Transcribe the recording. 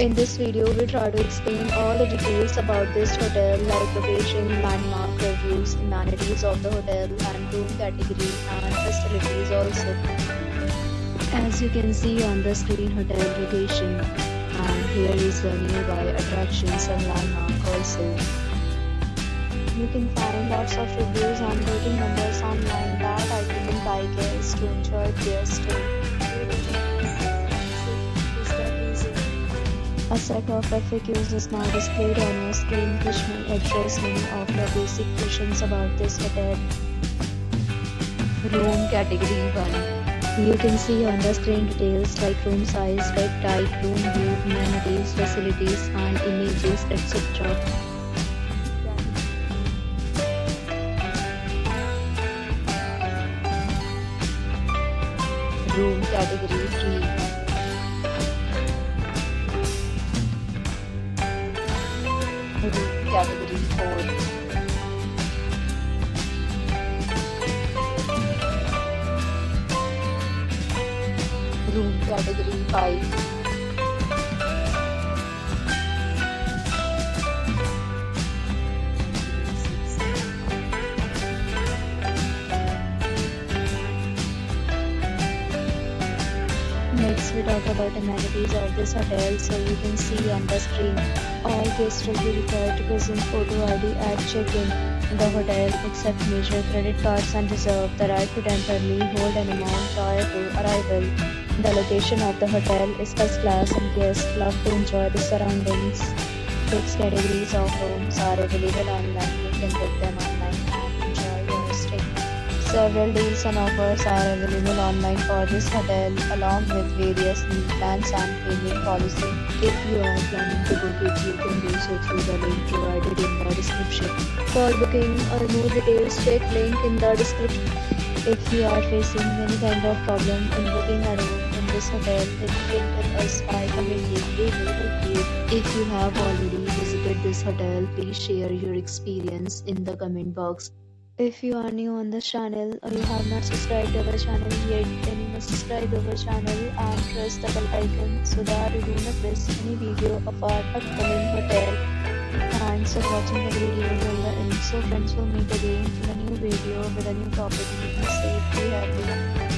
In this video, we try to explain all the details about this hotel like location, landmark, reviews, amenities of the hotel and room category and facilities also. As you can see on the screen, hotel location, and here is the nearby attractions and landmark also. You can find lots of reviews and rating numbers online that I can buy guests to enjoy their stay. A set of FAQs is now displayed on your screen which may address many of your basic questions about this hotel. Room Category 1. You can see on the screen details like room size, bed type, room view, amenities, facilities and images, etc. Room Category 3. Room Category 4. Room Category 5. Next we talk about amenities of this hotel. So you can see on the screen, all guests will be required to present photo ID at check-in the hotel except major credit cards and reserve the right to temporarily hold an amount prior to arrival. The location of the hotel is first class and guests love to enjoy the surroundings. 6 categories of rooms are available online. You can book them online and enjoy your stay. Several deals and offers are available online for this hotel along with various meal plans and payment policy. If you are planning to book it, you can do so through the link provided in the description. For booking or more details, check link in the description. If you are facing any kind of problem in booking a room in this hotel, then you can tell us by commenting. We will help you. If you have already visited this hotel, please share your experience in the comment box. If you are new on this channel or you have not subscribed to our channel yet, then you must subscribe to our channel and press the bell icon so that you do not miss any video of our upcoming hotel. Thanks for watching the video till the end. So friends, will meet again in a new video with a new topic. Be safe, be happy.